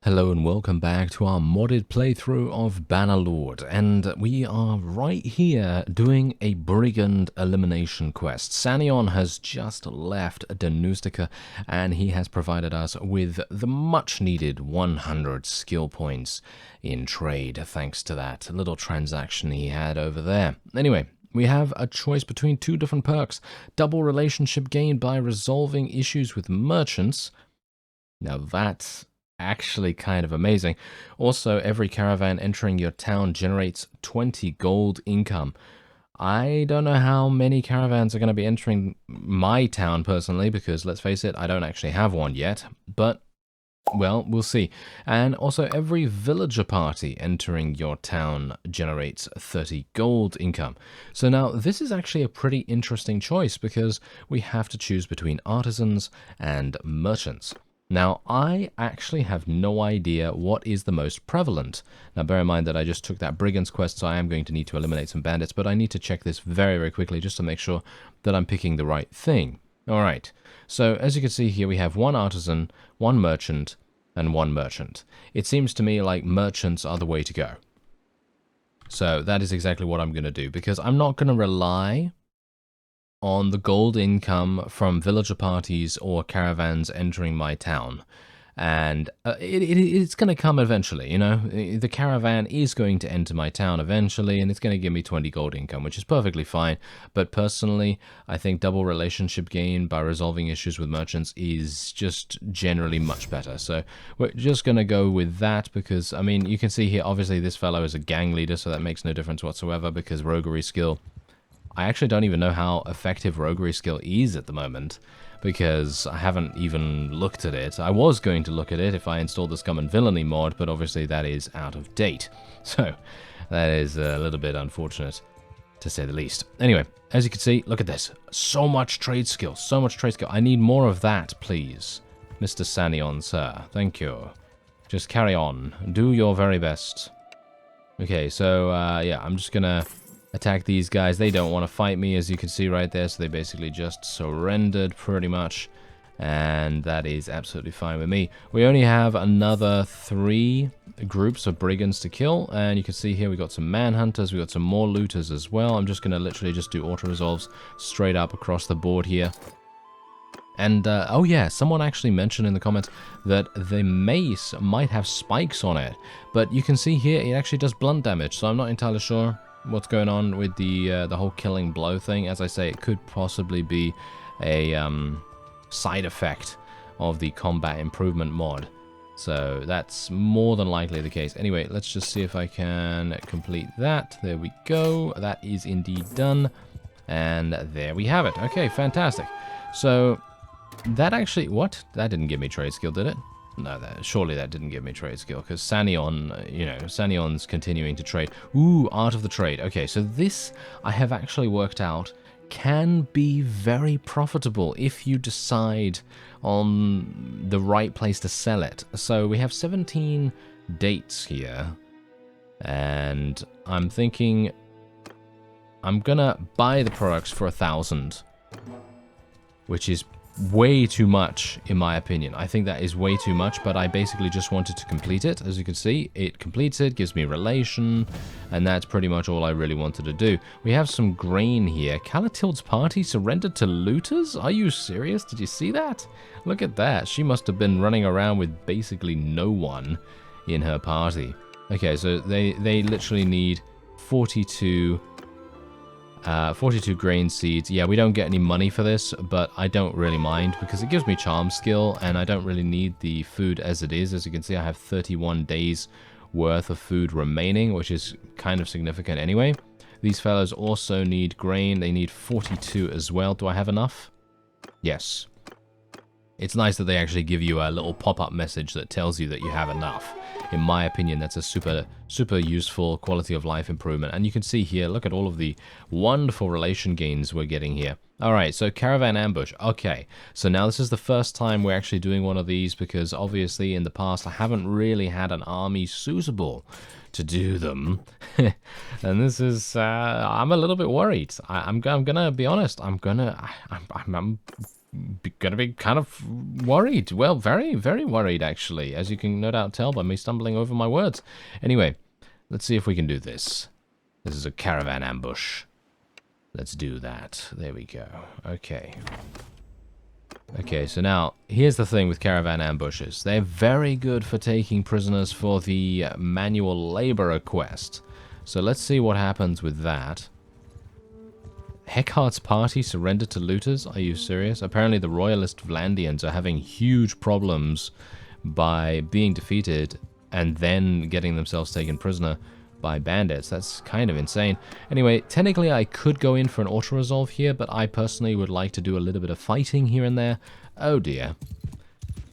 Hello and welcome back to our modded playthrough of Bannerlord, and we are right here doing a Brigand Elimination quest. Sanion has just left Danustica, and he has provided us with the much needed 100 skill points in trade, thanks to that little transaction he had over there. Anyway, we have a choice between two different perks. Double relationship gained by resolving issues with merchants. Now that's actually kind of amazing. Also, every caravan entering your town generates 20 gold income. I don't know how many caravans are going to be entering my town personally, because let's face it, I don't actually have one yet, but well, we'll see. And also, every villager party entering your town generates 30 gold income. So now, this is actually a pretty interesting choice, because we have to choose between artisans and merchants. Now, I actually have no idea what is the most prevalent. Now, bear in mind that I just took that Brigand's quest, so I am going to need to eliminate some bandits, but I need to check this very, very quickly just to make sure that I'm picking the right thing. Alright, so as you can see here, we have one artisan, one merchant, and one merchant. It seems to me like merchants are the way to go. So that is exactly what I'm going to do, because I'm not going to rely on the gold income from villager parties or caravans entering my town. And it's going to come eventually, you know. The caravan is going to enter my town eventually, and it's going to give me 20 gold income, which is perfectly fine. But personally, I think double relationship gain by resolving issues with merchants is just generally much better. So we're just going to go with that, because, I mean, you can see here, obviously this fellow is a gang leader, so that makes no difference whatsoever, because roguery skill, I actually don't even know how effective roguery skill is at the moment, because I haven't even looked at it. I was going to look at it if I installed the Scum and Villainy mod, but obviously that is out of date. So that is a little bit unfortunate, to say the least. Anyway, as you can see, look at this. So much trade skill, so much trade skill. I need more of that, please. Mr. Sanion, sir. Thank you. Just carry on. Do your very best. Okay, so, yeah, I'm just gonna attack these guys. They don't want to fight me, as you can see right there, so they basically just surrendered pretty much, and that is absolutely fine with me. We only have another 3 groups of brigands to kill, and you can see here we got some manhunters, we got some more looters as well. I'm just going to literally just do auto resolves straight up across the board here. And, oh yeah, someone actually mentioned in the comments that the mace might have spikes on it, but you can see here it actually does blunt damage, so I'm not entirely sure what's going on with the whole killing blow thing. As I say, it could possibly be a side effect of the combat improvement mod. So that's more than likely the case. Anyway, let's just see if I can complete that. There we go. That is indeed done. And there we have it. Okay, fantastic. So that actually, what? That didn't give me trade skill, did it? No, surely that didn't give me trade skill, because Sanion, you know, Sanion's continuing to trade. Ooh, Art of the Trade. Okay, so this, I have actually worked out, can be very profitable if you decide on the right place to sell it. So we have 17 dates here, and I'm thinking I'm gonna buy the products for 1,000, which is way too much, in my opinion. I think that is way too much, but I basically just wanted to complete it. As you can see, it completes it, gives me relation, and that's pretty much all I really wanted to do. We have some grain here. Calatild's party surrendered to looters? Are you serious? Did you see that? Look at that. She must have been running around with basically no one in her party. Okay, so they literally need 42 grain seeds. Yeah, we don't get any money for this, but I don't really mind, because it gives me charm skill, and I don't really need the food as it is. As you can see, I have 31 days worth of food remaining, which is kind of significant anyway. These fellows also need grain. They need 42 as well. Do I have enough? Yes. It's nice that they actually give you a little pop-up message that tells you that you have enough. In my opinion, that's a super useful quality of life improvement. And you can see here, look at all of the wonderful relation gains we're getting here. Alright, so Caravan Ambush. Okay, so now this is the first time we're actually doing one of these, because obviously in the past I haven't really had an army suitable to do them. And this is, I'm a little bit worried. I'm gonna be honest, I'm going to be kind of worried. Well, very, very worried, actually, as you can no doubt tell by me stumbling over my words. Anyway, let's see if we can do this. This is a caravan ambush. Let's do that. There we go. Okay. Okay, so now, here's the thing with caravan ambushes. They're very good for taking prisoners for the manual laborer quest. So let's see what happens with that. Heckhart's party surrendered to looters? Are you serious? Apparently the royalist Vlandians are having huge problems by being defeated and then getting themselves taken prisoner by bandits. That's kind of insane. Anyway, technically I could go in for an auto-resolve here, but I personally would like to do a little bit of fighting here and there. Oh dear.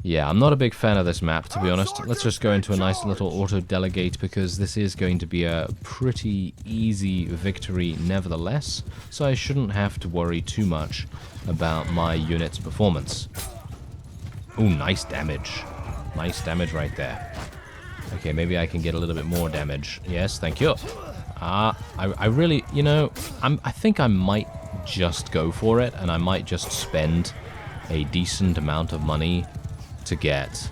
Yeah, I'm not a big fan of this map, to be honest. Let's just go into a nice little auto-delegate, because this is going to be a pretty easy victory nevertheless, so I shouldn't have to worry too much about my unit's performance. Ooh, nice damage. Nice damage right there. Okay, maybe I can get a little bit more damage. Yes, thank you. I really, you know, I think I might just go for it, and I might just spend a decent amount of money to get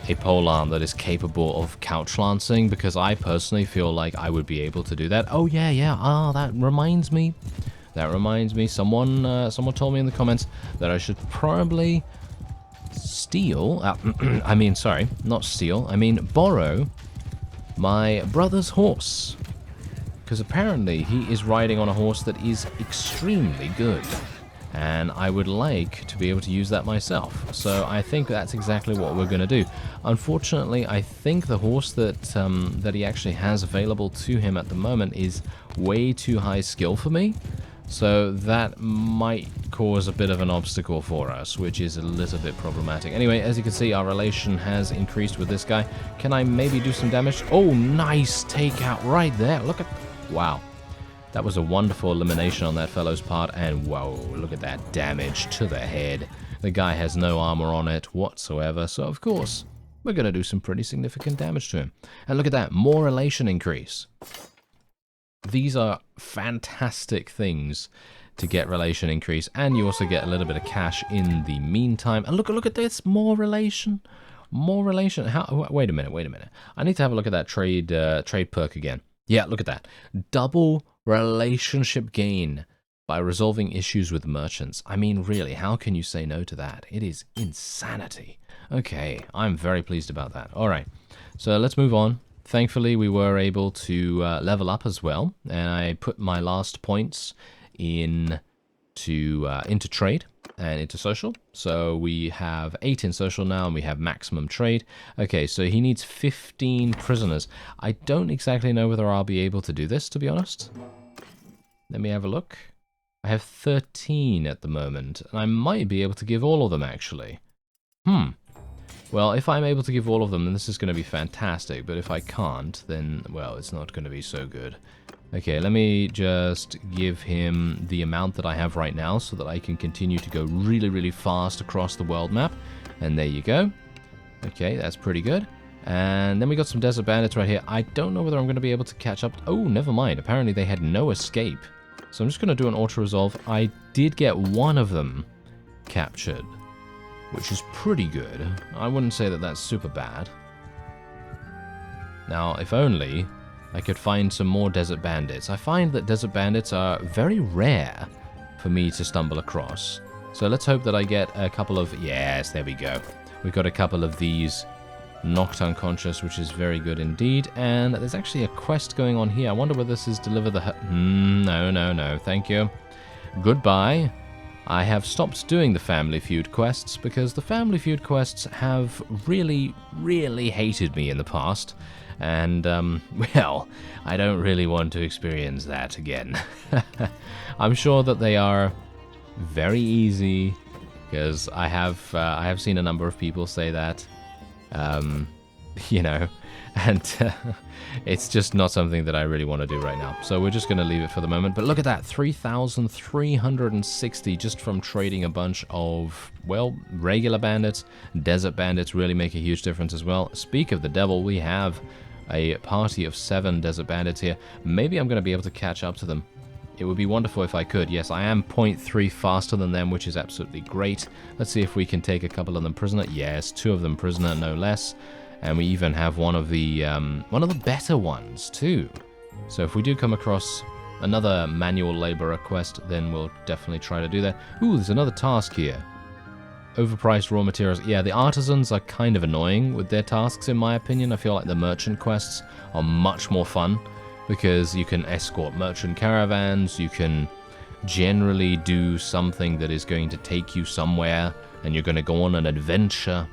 a polearm that is capable of couch lancing, because I personally feel like I would be able to do that. Oh yeah. That reminds me. Someone told me in the comments that I should probably steal. I mean, sorry, not steal. I mean borrow my brother's horse, because apparently he is riding on a horse that is extremely good. And I would like to be able to use that myself. So I think that's exactly what we're going to do. Unfortunately, I think the horse that that he actually has available to him at the moment is way too high skill for me. So that might cause a bit of an obstacle for us, which is a little bit problematic. Anyway, as you can see, our relation has increased with this guy. Can I maybe do some damage? Oh, nice takeout right there. Look at... Wow. That was a wonderful elimination on that fellow's part, and whoa, look at that damage to the head. The guy has no armor on it whatsoever, so of course, we're going to do some pretty significant damage to him. And look at that, more relation increase. These are fantastic things to get relation increase, and you also get a little bit of cash in the meantime. And look at this, more relation. More relation. How? Wait a minute. I need to have a look at that trade perk again. Yeah, look at that. Double relationship gain by resolving issues with merchants. I mean, really, how can you say no to that? It is insanity. Okay, I'm very pleased about that. All right, so let's move on. Thankfully, we were able to level up as well, and I put my last points into trade and into social. So we have 8 in social now, and we have maximum trade. Okay, so he needs 15 prisoners. I don't exactly know whether I'll be able to do this, to be honest. Let me have a look. I have 13 at the moment, and I might be able to give all of them, actually. Well, if I'm able to give all of them, then this is going to be fantastic, but if I can't, then, well, it's not going to be so good. Okay, let me just give him the amount that I have right now so that I can continue to go really, really fast across the world map. And there you go. Okay, that's pretty good. And then we got some desert bandits right here. I don't know whether I'm going to be able to catch up. Oh, never mind. Apparently they had no escape. So I'm just going to do an auto-resolve. I did get one of them captured, which is pretty good. I wouldn't say that that's super bad. Now, if only I could find some more desert bandits. I find that desert bandits are very rare for me to stumble across. So let's hope that I get a couple of... Yes, there we go. We've got a couple of these knocked unconscious, which is very good indeed. And there's actually a quest going on here. I wonder whether this is deliver the... No. Thank you. Goodbye. I have stopped doing the Family Feud quests because the Family Feud quests have really, really hated me in the past. And, well, I don't really want to experience that again. I'm sure that they are very easy, because I have seen a number of people say that, you know, and it's just not something that I really want to do right now. So we're just going to leave it for the moment. But look at that, 3,360 just from trading a bunch of, well, regular bandits. Desert bandits really make a huge difference as well. Speak of the devil, we have a party of 7 desert bandits here. Maybe I'm going to be able to catch up to them. It would be wonderful if I could. Yes, I am 0.3 faster than them, which is absolutely great. Let's see if we can take a couple of them prisoner. Yes, 2 of them prisoner, no less. And we even have one of the better ones, too. So if we do come across another manual labor quest, then we'll definitely try to do that. Ooh, there's another task here. Overpriced raw materials. Yeah, the artisans are kind of annoying with their tasks, in my opinion. I feel like the merchant quests are much more fun because you can escort merchant caravans, you can generally do something that is going to take you somewhere, and you're going to go on an adventure.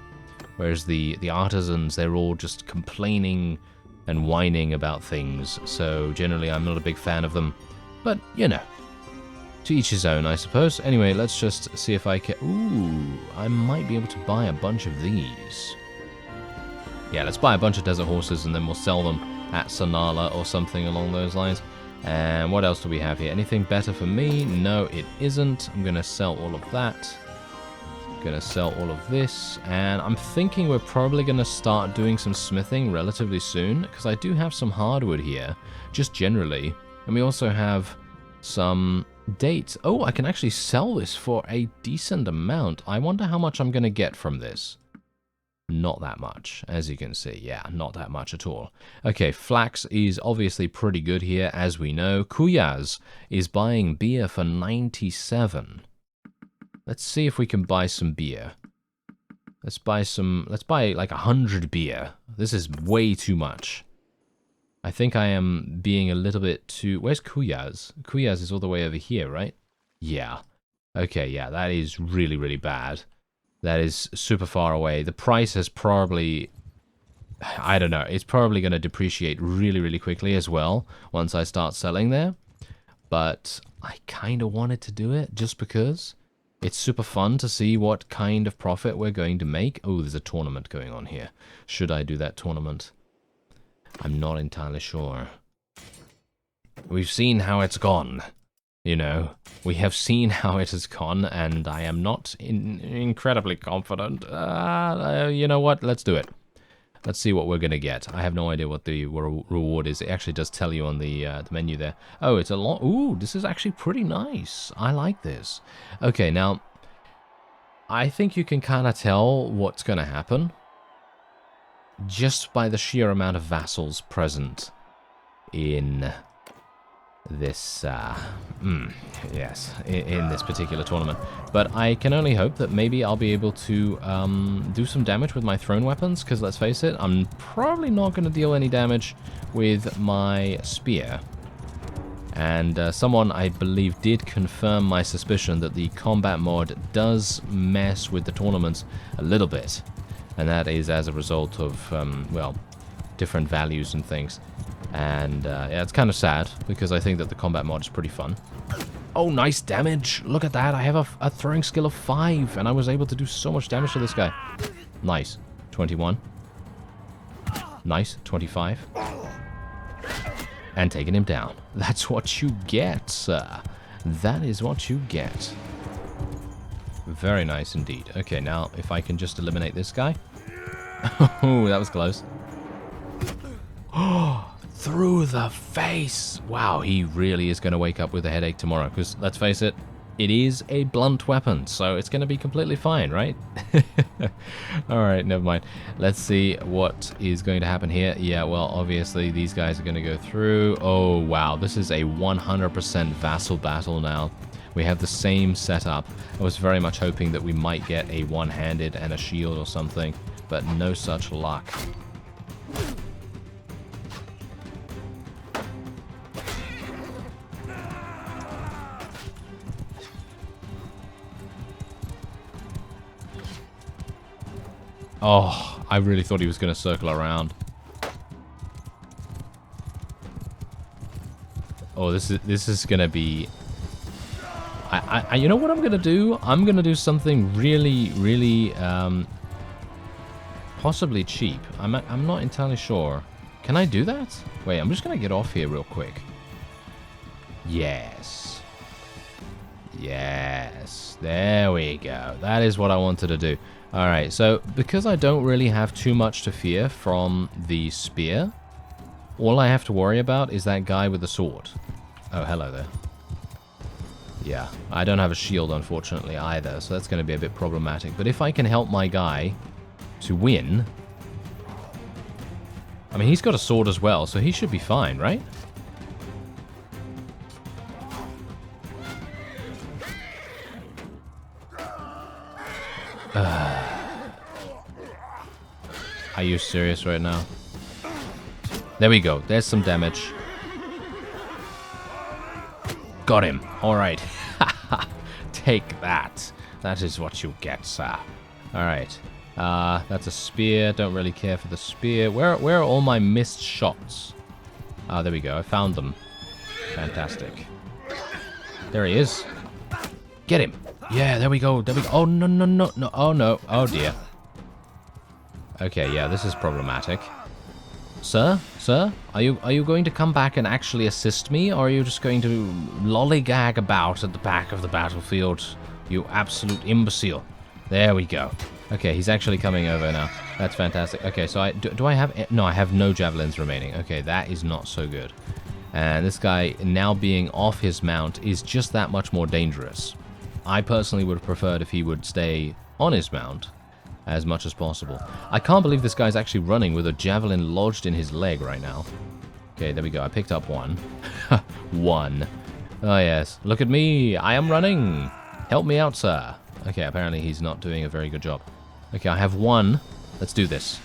Whereas the artisans, they're all just complaining and whining about things. So generally, I'm not a big fan of them. But, you know, to each his own, I suppose. Anyway, let's just see if I can... Ooh, I might be able to buy a bunch of these. Yeah, let's buy a bunch of desert horses and then we'll sell them at Sanala or something along those lines. And what else do we have here? Anything better for me? No, it isn't. I'm going to sell all of that. Gonna sell all of this, and I'm thinking we're probably gonna start doing some smithing relatively soon, because I do have some hardwood here, just generally, and we also have some dates. Oh, I can actually sell this for a decent amount. I wonder how much I'm gonna get from this. Not that much, as you can see. Yeah, not that much at all. Okay, flax is obviously pretty good here, as we know. Kuyaz is buying beer for 97. Let's see if we can buy some beer. Let's buy like 100 beer. This is way too much. I think I am being a little bit too... Where's Kuyaz? Kuyaz is all the way over here, right? Yeah. Okay, yeah, that is really, really bad. That is super far away. The price has probably... I don't know. It's probably going to depreciate really, really quickly as well once I start selling there. But I kind of wanted to do it just because... It's super fun to see what kind of profit we're going to make. Oh, there's a tournament going on here. Should I do that tournament? I'm not entirely sure. We've seen how it's gone. You know, we have seen how it has gone, and I am not incredibly confident. You know what? Let's do it. Let's see what we're going to get. I have no idea what the reward is. It actually does tell you on the menu there. Oh, it's a lot. Ooh, this is actually pretty nice. I like this. Okay, now, I think you can kind of tell what's going to happen just by the sheer amount of vassals present in this, yes, in this particular tournament. But I can only hope that maybe I'll be able to do some damage with my thrown weapons, because let's face it, I'm probably not going to deal any damage with my spear. And someone, I believe, did confirm my suspicion that the combat mod does mess with the tournaments a little bit. And that is as a result of, well, different values and things. And yeah, it's kind of sad, because I think that the combat mod is pretty fun. Oh, nice damage! Look at that, I have a throwing skill of 5, and I was able to do so much damage to this guy. Nice. 21. Nice. 25. And taking him down. That's what you get, sir. That is what you get. Very nice indeed. Okay, now, if I can just eliminate this guy. Oh, that was close. Oh! Through the face! Wow, he really is going to wake up with a headache tomorrow, because, let's face it, it is a blunt weapon, so it's going to be completely fine, right? Alright, never mind. Let's see what is going to happen here. Yeah, well, obviously, these guys are going to go through. Oh, wow, this is a 100% vassal battle now. We have the same setup. I was very much hoping that we might get a one-handed and a shield or something, but no such luck. Oh, I really thought he was going to circle around. Oh, this is going to be... you know what I'm going to do? I'm going to do something really, really, possibly cheap. I'm not entirely sure. Can I do that? Wait, I'm just going to get off here real quick. Yes. Yes. There we go. That is what I wanted to do. Alright, so because I don't really have too much to fear from the spear, all I have to worry about is that guy with the sword. Oh, hello there. Yeah, I don't have a shield, unfortunately, either, so that's going to be a bit problematic. But if I can help my guy to win... I mean, he's got a sword as well, so he should be fine, right? Are you serious right now? There we go. There's some damage. Got him. Alright. Take that. That is what you get, sir. Alright. That's a spear. Don't really care for the spear. Where are all my missed shots? Ah, there we go. I found them. Fantastic. There he is. Get him. Yeah, there we go. There we go. Oh, no, no, no, no. Oh, no. Oh, dear. Okay, yeah, this is problematic. Sir? Sir? Are you going to come back and actually assist me? Or are you just going to lollygag about at the back of the battlefield? You absolute imbecile. There we go. Okay, he's actually coming over now. That's fantastic. Okay, so do I have... No, I have no javelins remaining. Okay, that is not so good. And this guy, now being off his mount, is just that much more dangerous. I personally would have preferred if he would stay on his mount as much as possible. I can't believe this guy's actually running with a javelin lodged in his leg right now. Okay, there we go. I picked up one. One. Oh, yes. Look at me. I am running. Help me out, sir. Okay, apparently he's not doing a very good job. Okay, I have one. Let's do this.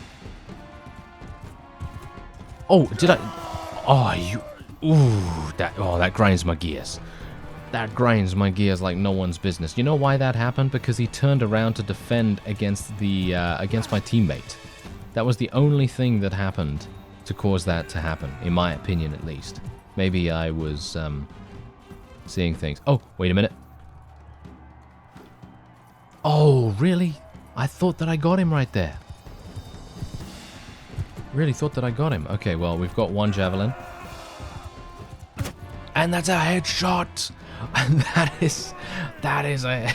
Oh, did I... Oh, you... Ooh, that grinds my gears. That grinds my gears like no one's business. You know why that happened? Because he turned around to defend against the against my teammate. That was the only thing that happened to cause that to happen, in my opinion at least. Maybe I was seeing things. Oh, wait a minute. Oh, really? I thought that I got him right there. Really thought that I got him. Okay, well, we've got one javelin. And that's a headshot! And that is a...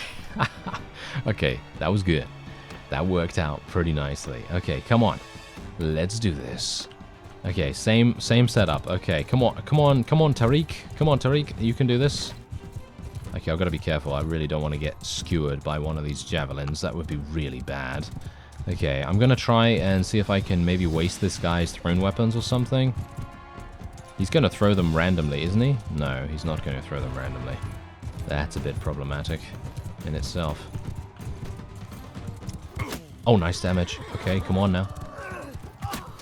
Okay, that was good. That worked out pretty nicely. Okay, come on. Let's do this. Okay, same setup. Okay, come on, Tariq. Come on, Tariq, you can do this. Okay, I've got to be careful. I really don't want to get skewered by one of these javelins. That would be really bad. Okay, I'm going to try and see if I can maybe waste this guy's thrown weapons or something. He's going to throw them randomly, isn't he? No, he's not going to throw them randomly. That's a bit problematic in itself. Oh, nice damage. Okay, come on now.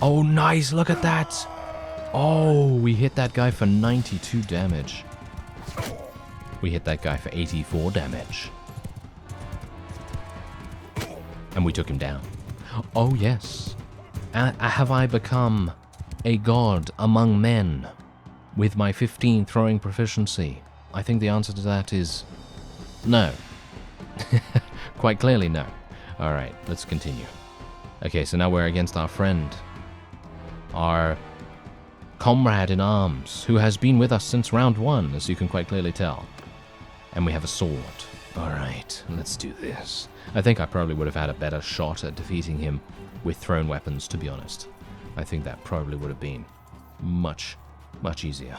Oh, nice. Look at that. Oh, we hit that guy for 92 damage. We hit that guy for 84 damage. And we took him down. Oh, yes. Have I become a god among men with my 15 throwing proficiency? I think the answer to that is no. Quite clearly no. Alright, let's continue. Okay, so now we're against our friend. Our comrade in arms, who has been with us since round 1, as you can quite clearly tell. And we have a sword. Alright, let's do this. I think I probably would have had a better shot at defeating him with thrown weapons, to be honest. I think that probably would have been much, much easier.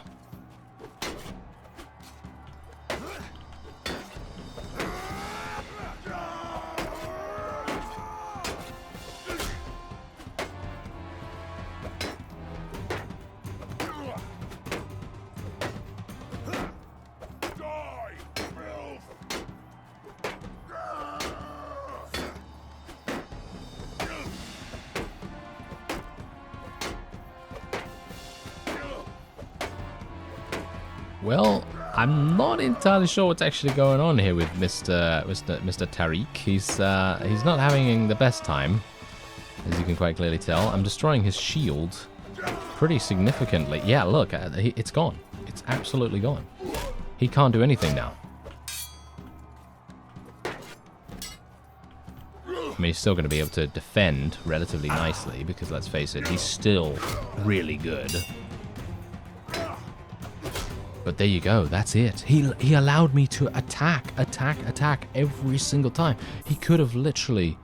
Well, I'm not entirely sure what's actually going on here with Mr. Tariq. He's not having the best time, as you can quite clearly tell. I'm destroying his shield pretty significantly. Yeah, look, it's gone. It's absolutely gone. He can't do anything now. I mean, he's still going to be able to defend relatively nicely, because let's face it, he's still really good. But there you go, that's it. He allowed me to attack every single time. He could have literally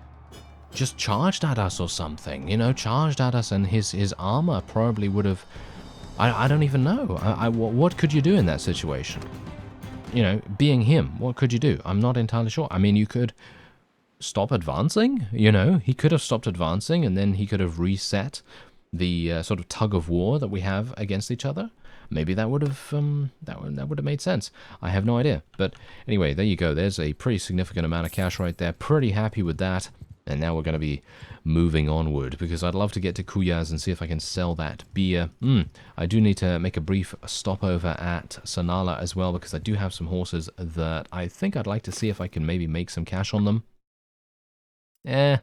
just charged at us or something, you know, charged at us, and his armor probably would have... I don't even know. What could you do in that situation? you know, being him, what could you do? I'm not entirely sure. I mean, you could stop advancing, you know. He could have stopped advancing, and then he could have reset the sort of tug of war that we have against each other. Maybe that would have that would have made sense. I have no idea. But anyway, there you go. There's a pretty significant amount of cash right there. Pretty happy with that. And now we're going to be moving onward, because I'd love to get to Kuyaz and see if I can sell that beer. I do need to make a brief stopover at Sanala as well, because I do have some horses that I think I'd like to see if I can maybe make some cash on them. They're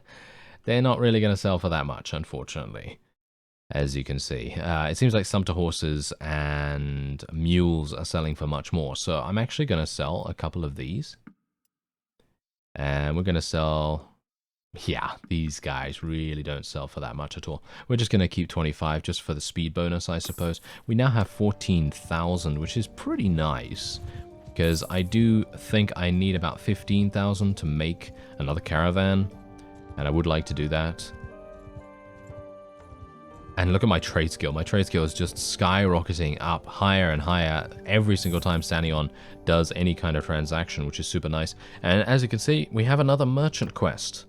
not really going to sell for that much, unfortunately, as you can see. It seems like Sumpter horses and mules are selling for much more. So I'm actually going to sell a couple of these. And we're going to sell... Yeah, these guys really don't sell for that much at all. We're just going to keep 25 just for the speed bonus, I suppose. We now have 14,000, which is pretty nice, because I do think I need about 15,000 to make another caravan, and I would like to do that. And look at my trade skill. My trade skill is just skyrocketing up higher and higher every single time Sanion does any kind of transaction, which is super nice. And as you can see, we have another merchant quest.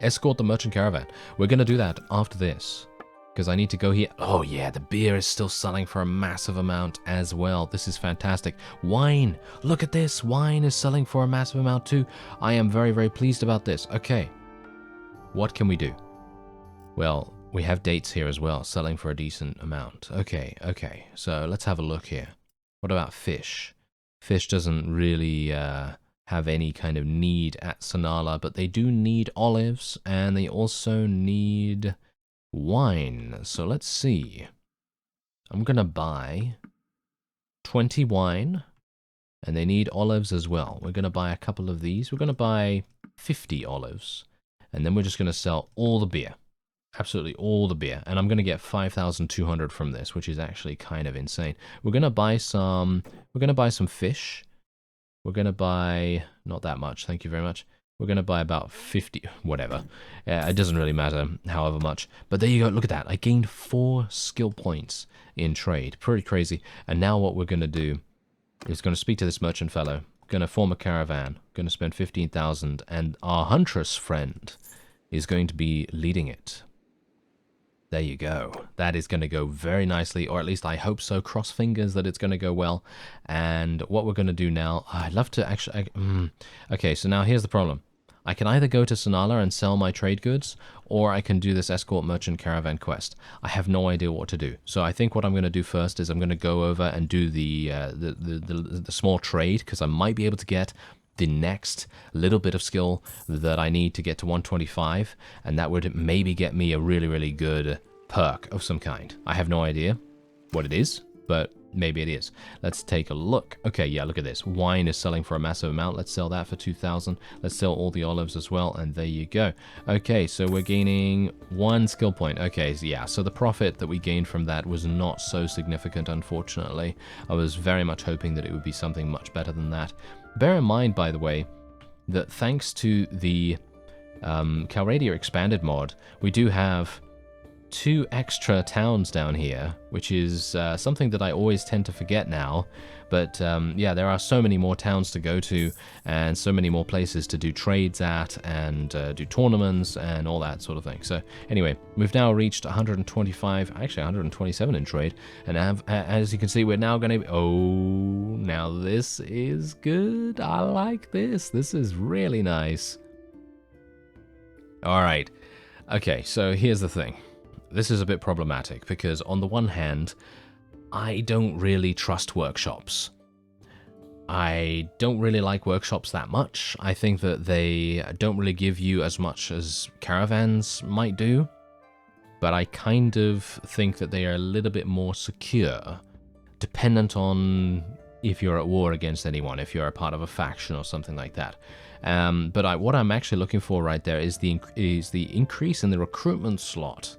Escort the merchant caravan. We're going to do that after this, because I need to go here. Oh yeah, the beer is still selling for a massive amount as well. This is fantastic. Wine. Look at this. Wine is selling for a massive amount too. I am very, very pleased about this. Okay. What can we do? Well, we have dates here as well, selling for a decent amount. Okay, okay. So let's have a look here. What about fish? Fish doesn't really have any kind of need at Sanala, but they do need olives, and they also need wine. So let's see. I'm going to buy 20 wine, and they need olives as well. We're going to buy a couple of these. We're going to buy 50 olives, and then we're just going to sell all the beer. Absolutely all the beer. And I'm going to get 5,200 from this, which is actually kind of insane. We're going to buy some fish. We're going to buy, not that much, thank you very much. We're going to buy about 50, whatever. It doesn't really matter however much. But there you go, look at that. I gained 4 skill points in trade. Pretty crazy. And now what we're going to do is going to speak to this merchant fellow. Going to form a caravan. Going to spend 15,000. And our huntress friend is going to be leading it. There you go. That is going to go very nicely, or at least I hope so. Cross fingers that it's going to go well. And what we're going to do now, I'd love to actually... Okay, so now here's the problem. I can either go to Sanala and sell my trade goods, or I can do this Escort Merchant Caravan quest. I have no idea what to do. So I think what I'm going to do first is I'm going to go over and do the small trade, because I might be able to get the next little bit of skill that I need to get to 125, and that would maybe get me a really, really good perk of some kind. I have no idea what it is, but maybe it is. Let's take a look. Okay, yeah, look at this. Wine is selling for a massive amount. Let's sell that for 2,000. Let's sell all the olives as well, and there you go. Okay, so we're gaining 1 skill point. Okay, so yeah, so the profit that we gained from that was not so significant, unfortunately. I was very much hoping that it would be something much better than that. Bear in mind, by the way, that thanks to the Calradia expanded mod, we do have 2 extra towns down here, which is something that I always tend to forget now. But yeah, there are so many more towns to go to, and so many more places to do trades at, and do tournaments and all that sort of thing. So anyway, we've now reached 125, actually 127 in trade, and as you can see, we're now going to... Oh, now this is good. I like this. This is really nice. All right. Okay, so here's the thing. This is a bit problematic, because on the one hand, I don't really trust workshops. I don't really like workshops that much. I think that they don't really give you as much as caravans might do, but I kind of think that they are a little bit more secure, dependent on if you're at war against anyone, if you're a part of a faction or something like that. But what I'm actually looking for right there is the increase in the recruitment slot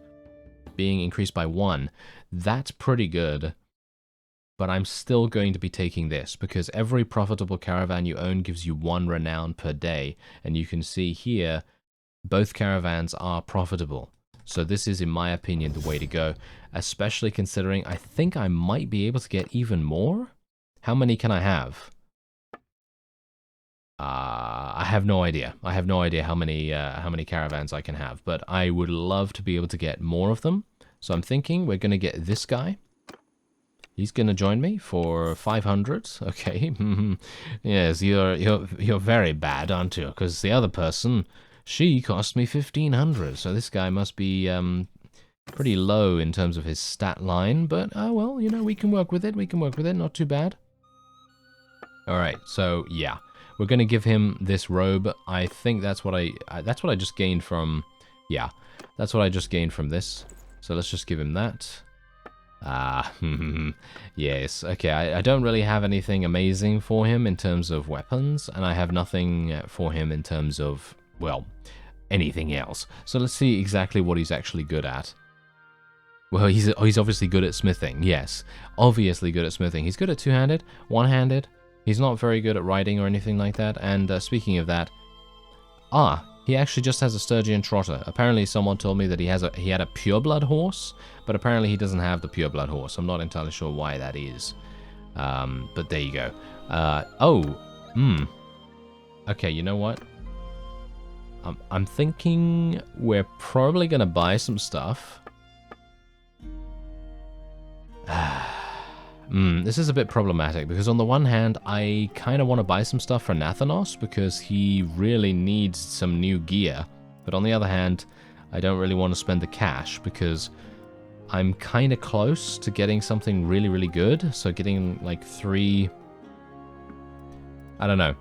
being increased by 1. That's pretty good, but I'm still going to be taking this, because every profitable caravan you own gives you 1 renown per day, and you can see here both caravans are profitable. So this is, in my opinion, the way to go, especially considering I think I might be able to get even more. How many can I have? I have no idea. I have no idea how many caravans I can have, but I would love to be able to get more of them. So I'm thinking we're going to get this guy. He's going to join me for 500. Okay. Yes, you're very bad, aren't you? Because the other person, she cost me 1500. So this guy must be pretty low in terms of his stat line, but well, you know, we can work with it. We can work with it. Not too bad. All right. So yeah. We're going to give him this robe. I think that's what I just gained from... Yeah, that's what I just gained from this. So let's just give him that. Yes. Okay, I don't really have anything amazing for him in terms of weapons. And I have nothing for him in terms of, well, anything else. So let's see exactly what he's actually good at. Well, he's obviously good at smithing. Yes, obviously good at smithing. He's good at two-handed, one-handed. He's not very good at riding or anything like that, and speaking of that... he actually just has a Sturgian Trotter. Apparently someone told me that he had a pureblood horse, but apparently he doesn't have the pureblood horse. I'm not entirely sure why that is. But there you go. Okay, you know what? I'm thinking we're probably going to buy some stuff. This is a bit problematic, because on the one hand, I kind of want to buy some stuff for Nathanos, because he really needs some new gear. But on the other hand, I don't really want to spend the cash, because I'm kind of close to getting something really, really good. So getting, like, 3... I don't know.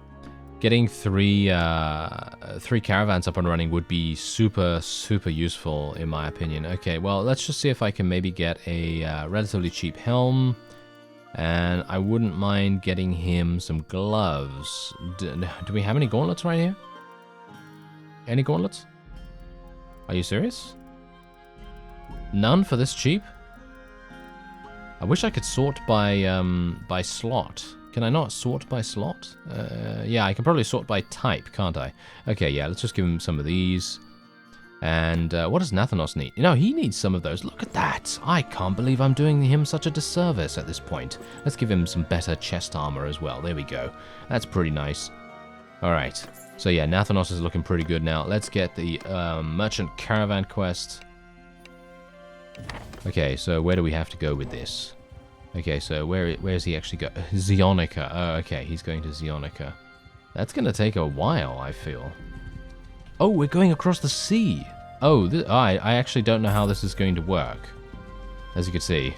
Getting three caravans up and running would be super, super useful, in my opinion. Okay, well, let's just see if I can maybe get a relatively cheap helm. And I wouldn't mind getting him some gloves. Do we have any gauntlets right here? Any gauntlets? Are you serious? None for this cheap? I wish I could sort by slot. Can I not sort by slot? Yeah, I can probably sort by type, can't I? Okay, yeah, let's just give him some of these. And what does Nathanos need? You know, he needs some of those. Look at that. I can't believe I'm doing him such a disservice at this point. Let's give him some better chest armor as well. There we go. That's pretty nice. All right. So yeah, Nathanos is looking pretty good now. Let's get the Merchant Caravan quest. Okay, so where do we have to go with this? Okay, so where's he actually go? Zionica. Oh, okay, he's going to Zionica. That's going to take a while, I feel. Oh, we're going across the sea. Oh, I actually don't know how this is going to work. As you can see.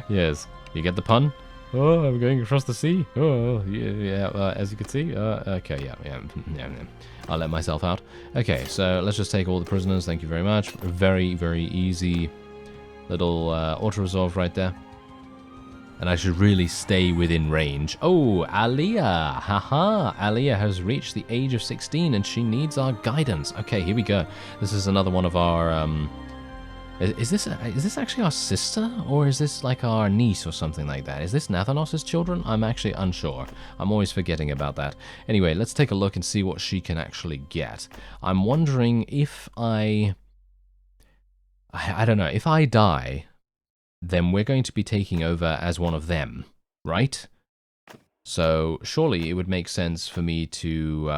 Yes, you get the pun? Oh, I'm going across the sea. Oh, yeah, as you can see. Okay, yeah. I'll let myself out. Okay, so let's just take all the prisoners. Thank you very much. Very, very easy little auto-resolve right there. And I should really stay within range. Oh, Aliyah! Haha! Aliyah has reached the age of 16 and she needs our guidance. Okay, here we go. This is another one of our... Is this actually our sister? Or is this like our niece or something like that? Is this Nathanos' children? I'm actually unsure. I'm always forgetting about that. Anyway, let's take a look and see what she can actually get. I'm wondering if I don't know. If I die... then we're going to be taking over as one of them, right? So surely it would make sense for me to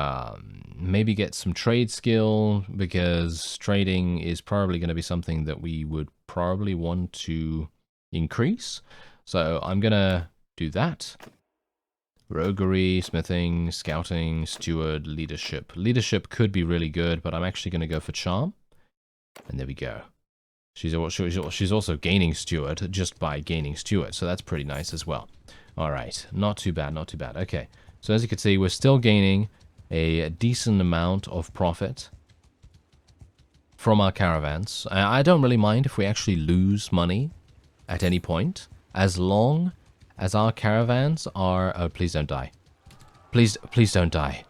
maybe get some trade skill, because trading is probably going to be something that we would probably want to increase. So I'm going to do that. Roguery, smithing, scouting, steward, leadership. Leadership could be really good, but I'm actually going to go for charm. And there we go. She's also gaining steward just by gaining steward, so that's pretty nice as well. All right, not too bad, not too bad. Okay, so as you can see, we're still gaining a decent amount of profit from our caravans. I don't really mind if we actually lose money at any point, as long as our caravans are... Oh, please don't die. Please don't die.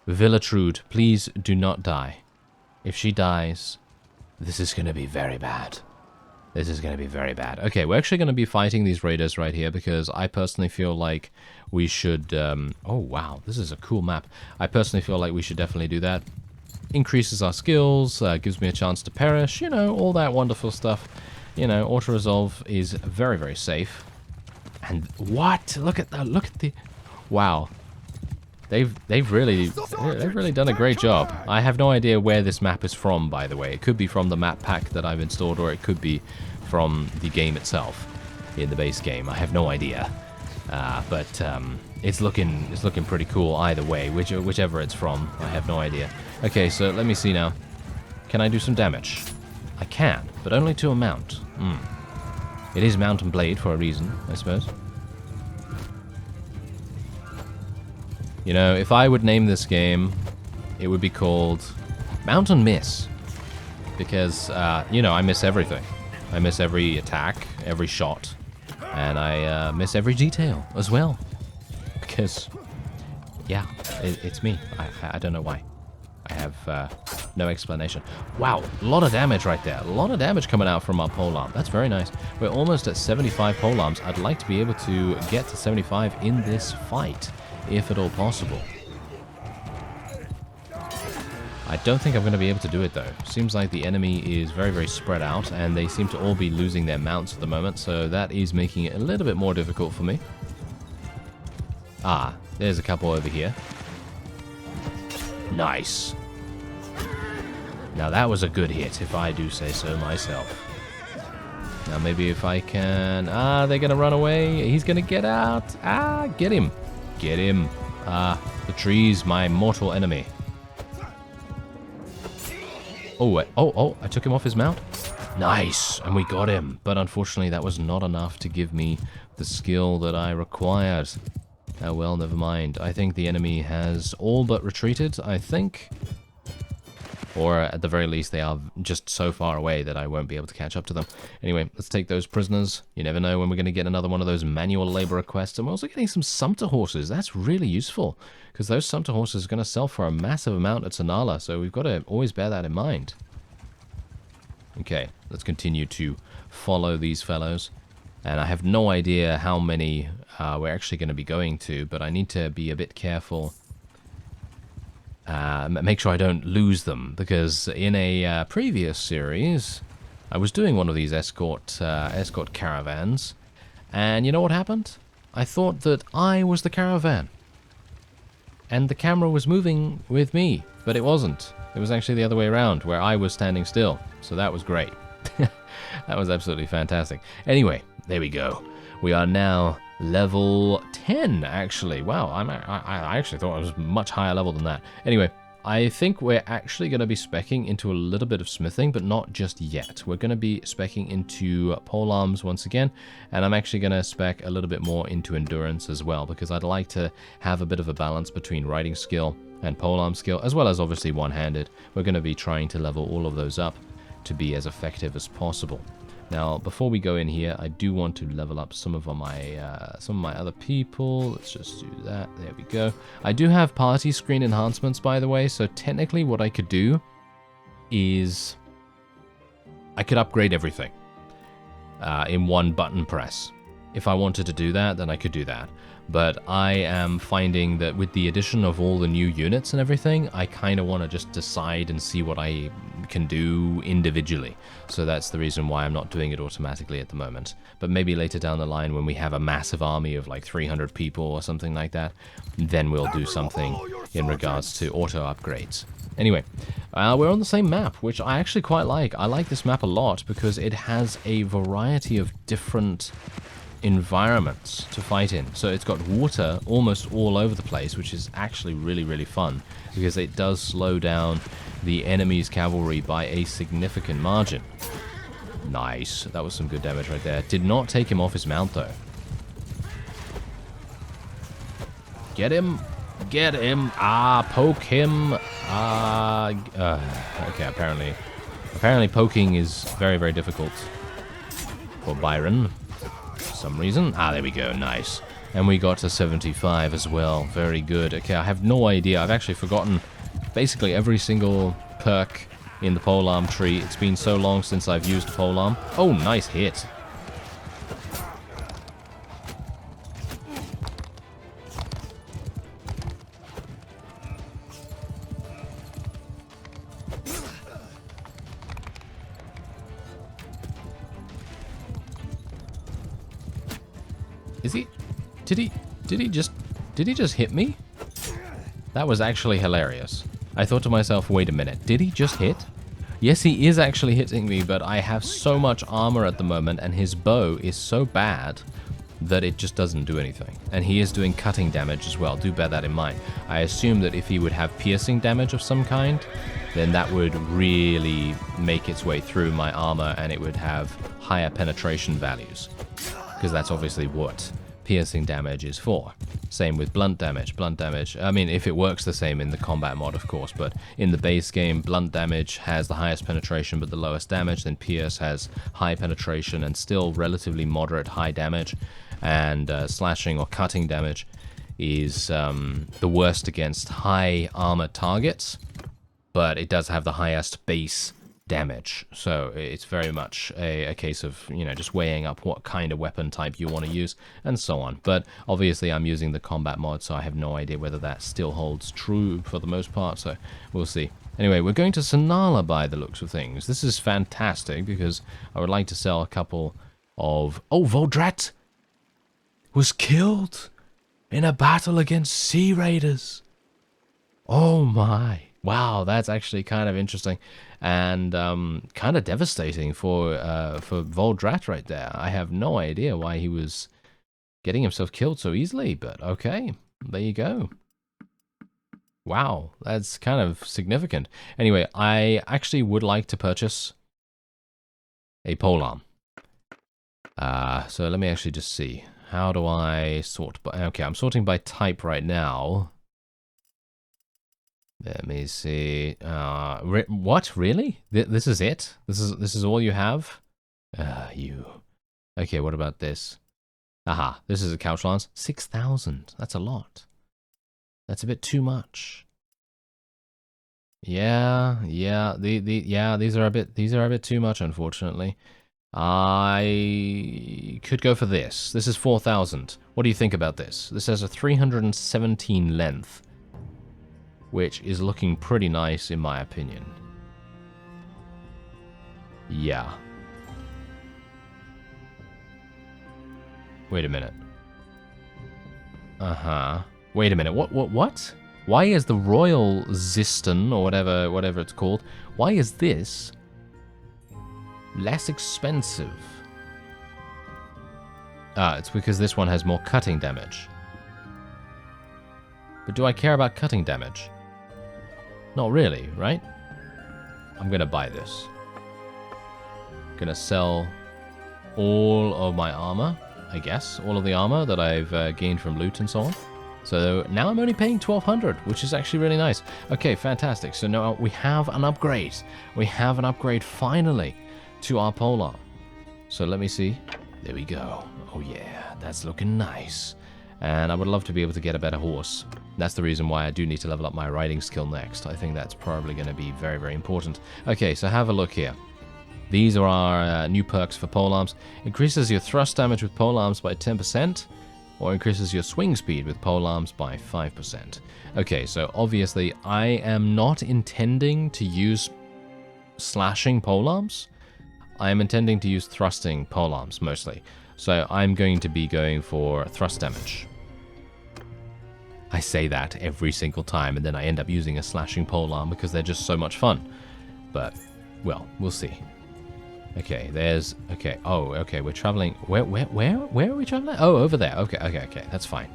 Villatrude, please do not die. If she dies... this is going to be very bad. This is going to be very bad. Okay, we're actually going to be fighting these raiders right here, because I personally feel like we should... oh, wow, this is a cool map. I personally feel like we should definitely do that. Increases our skills, gives me a chance to perish, you know, all that wonderful stuff. You know, auto-resolve is very, very safe. And what? Look at that. Look at the... Wow. They've really done a great job. I have no idea where this map is from, by the way. It could be from the map pack that I've installed, or it could be from the game itself in the base game. I have no idea. But it's looking pretty cool either way, whichever it's from. I have no idea. Okay, so let me see now. Can I do some damage? I can, but only to a mount. It is Mount and Blade for a reason, I suppose. You know, if I would name this game, it would be called Mount and Miss. Because, you know, I miss everything. I miss every attack, every shot, and I miss every detail as well. Because, yeah, it's me. I don't know why. I have no explanation. Wow, a lot of damage right there. A lot of damage coming out from our polearm. That's very nice. We're almost at 75 polearms. I'd like to be able to get to 75 in this fight, if at all possible. I don't think I'm going to be able to do it though. Seems like the enemy is very, very spread out, and they seem to all be losing their mounts at the moment, so that is making it a little bit more difficult for me. Ah, there's a couple over here. Nice. Now that was a good hit, if I do say so myself. Now maybe if I can... Ah, they're going to run away. He's going to get out. Ah, get him. Get him. Ah, the tree's my mortal enemy. Oh, wait. Oh, I took him off his mount. Nice, and we got him. But unfortunately, that was not enough to give me the skill that I required. Oh, well, never mind. I think the enemy has all but retreated, I think. Or at the very least, they are just so far away that I won't be able to catch up to them. Anyway, let's take those prisoners. You never know when we're going to get another one of those manual labor quests. And we're also getting some sumpter horses. That's really useful, because those sumpter horses are going to sell for a massive amount at Sonala, so we've got to always bear that in mind. Okay, let's continue to follow these fellows. And I have no idea how many we're actually going to be going to, but I need to be a bit careful. Make sure I don't lose them, because in a previous series, I was doing one of these escort caravans, and you know what happened? I thought that I was the caravan, and the camera was moving with me, but it wasn't. It was actually the other way around, where I was standing still, so that was great. That was absolutely fantastic. Anyway, there we go. We are now level 10, actually. Wow, I actually thought I was much higher level than that. Anyway, I think we're actually going to be speccing into a little bit of smithing, but not just yet. We're going to be speccing into polearms once again, and I'm actually going to spec a little bit more into endurance as well, because I'd like to have a bit of a balance between riding skill and polearm skill, as well as obviously one-handed. We're going to be trying to level all of those up to be as effective as possible. Now, before we go in here, I do want to level up some of my other people. Let's just do that. There we go. I do have party screen enhancements, by the way, so technically what I could do is I could upgrade everything in one button press. If I wanted to do that, then I could do that. But I am finding that with the addition of all the new units and everything, I kind of want to just decide and see what I can do individually. So that's the reason why I'm not doing it automatically at the moment. But maybe later down the line, when we have a massive army of like 300 people or something like that, then we'll do something in regards to auto upgrades. Anyway, we're on the same map, which I actually quite like. I like this map a lot because it has a variety of different environments to fight in. So it's got water almost all over the place, which is actually really, really fun because it does slow down the enemy's cavalry by a significant margin. Nice. That was some good damage right there. Did not take him off his mount though. Get him. Get him. Ah, poke him. Okay, apparently poking is very, very difficult for Byron. Some reason. Ah, there we go. Nice. And we got to 75 as well. Very good. Okay, I have no idea. I've actually forgotten basically every single perk in the polearm tree. It's been so long since I've used polearm. Oh, nice hit. Is he? Did he just hit me? That was actually hilarious. I thought to myself, wait a minute, did he just hit? Yes, he is actually hitting me, but I have so much armor at the moment, and his bow is so bad that it just doesn't do anything. And he is doing cutting damage as well, do bear that in mind. I assume that if he would have piercing damage of some kind, then that would really make its way through my armor, and it would have higher penetration values. Because that's obviously what piercing damage is for. Same with blunt damage. Blunt damage, I mean, if it works the same in the combat mod, of course, but in the base game, blunt damage has the highest penetration but the lowest damage, then pierce has high penetration and still relatively moderate high damage, and slashing or cutting damage is the worst against high armor targets, but it does have the highest base damage. So it's very much a case of, you know, just weighing up what kind of weapon type you want to use and so on. But obviously I'm using the combat mod, so I have no idea whether that still holds true for the most part, so we'll see. Anyway, we're going to Sonala by the looks of things. This is fantastic because I would like to sell a couple of... Oh, Voldrat was killed in a battle against Sea Raiders. Oh my. Wow, that's actually kind of interesting and kind of devastating for Voldrat right there. I have no idea why he was getting himself killed so easily, but okay, there you go. Wow, that's kind of significant. Anyway, I actually would like to purchase a polearm. So let me actually just see. How do I sort by... Okay, I'm sorting by type right now. Let me see. What? Really? This is it? This is all you have? You. Okay, what about this? Aha, this is a couch lance. 6,000. That's a lot. That's a bit too much. Yeah. These are a bit too much, unfortunately. I could go for this. This is 4,000. What do you think about this? This has a 317 length, which is looking pretty nice in my opinion. Yeah. Wait a minute. Wait a minute. What? Why is the Royal Ziston, or whatever it's called, why is this less expensive? It's because this one has more cutting damage. But do I care about cutting damage? Not really, right? I'm gonna buy this. Gonna sell all of my armor, I guess. All of the armor that I've gained from loot and so on. So now I'm only paying 1,200, which is actually really nice. Okay, fantastic. So now we have an upgrade. We have an upgrade finally to our polearm. So let me see. There we go. Oh yeah, that's looking nice. And I would love to be able to get a better horse. That's the reason why I do need to level up my riding skill next. I think that's probably going to be very, very important. Okay, so have a look here. These are our new perks for polearms. Increases your thrust damage with polearms by 10%, or increases your swing speed with polearms by 5%. Okay, so obviously I am not intending to use slashing polearms. I am intending to use thrusting polearms mostly. So I'm going to be going for thrust damage. I say that every single time, and then I end up using a slashing polearm because they're just so much fun. But, well, we'll see. Okay, there's... Okay, oh, okay, we're traveling... Where are we traveling? Oh, over there. Okay, that's fine.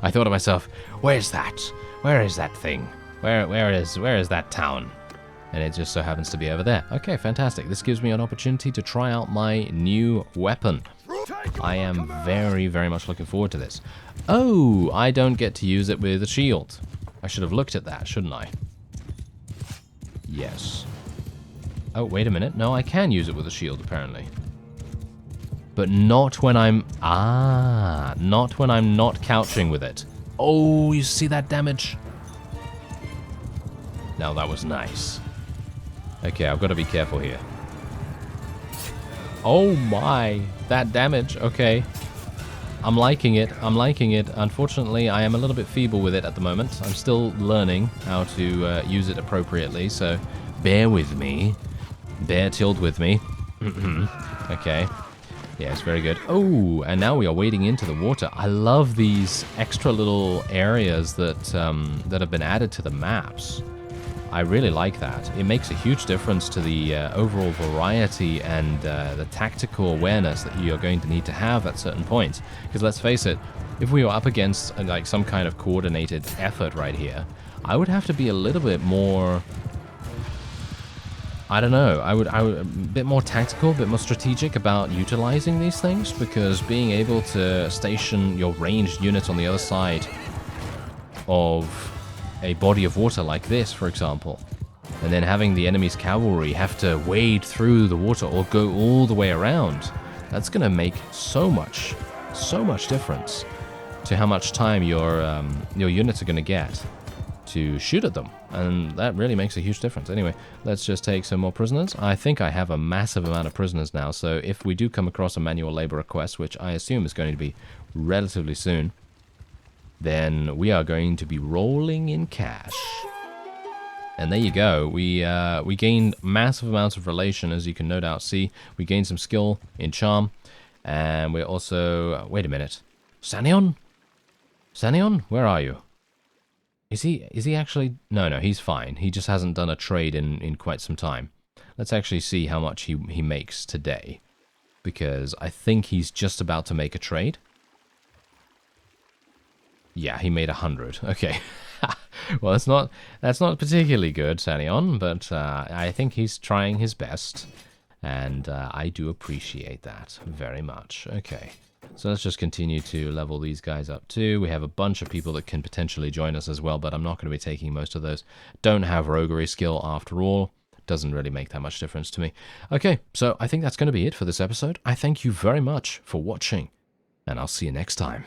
I thought to myself, where's that? Where is that thing? Where is that town? And it just so happens to be over there. Okay, fantastic. This gives me an opportunity to try out my new weapon. I am very, very much looking forward to this. Oh, I don't get to use it with a shield. I should have looked at that, shouldn't I? Yes. Oh, wait a minute. No, I can use it with a shield, apparently. But not when I'm... not when I'm not couching with it. Oh, you see that damage? Now that was nice. Okay, I've got to be careful here. Oh my, that damage. Okay. I'm liking it. Unfortunately, I am a little bit feeble with it at the moment. I'm still learning how to use it appropriately, so bear with me. Bear chilled with me. Okay. Yes, very good. Oh, and now we are wading into the water. I love these extra little areas that that have been added to the maps. I really like that. It makes a huge difference to the overall variety and the tactical awareness that you're going to need to have at certain points. Because let's face it, if we were up against like some kind of coordinated effort right here, I would have to be a little bit more... I don't know, I would a bit more tactical, a bit more strategic about utilizing these things, because being able to station your ranged units on the other side of a body of water like this, for example, and then having the enemy's cavalry have to wade through the water or go all the way around, that's going to make so much difference to how much time your units are going to get to shoot at them, and that really makes a huge difference. Anyway, let's just take some more prisoners. I think I have a massive amount of prisoners now, so if we do come across a manual labor request, which I assume is going to be relatively soon, then we are going to be rolling in cash. And there you go. We gained massive amounts of relation, as you can no doubt see. We gained some skill in charm, and we're also... wait a minute. Sanion? Sanion? Where are you? Is he actually... No, he's fine. He just hasn't done a trade in quite some time. Let's actually see how much he makes today, because I think he's just about to make a trade. Yeah, he made 100. Okay. Well, that's not particularly good, Sanion, but I think he's trying his best, and I do appreciate that very much. Okay. So let's just continue to level these guys up too. We have a bunch of people that can potentially join us as well, but I'm not going to be taking most of those. Don't have roguery skill after all. Doesn't really make that much difference to me. Okay, so I think that's going to be it for this episode. I thank you very much for watching, and I'll see you next time.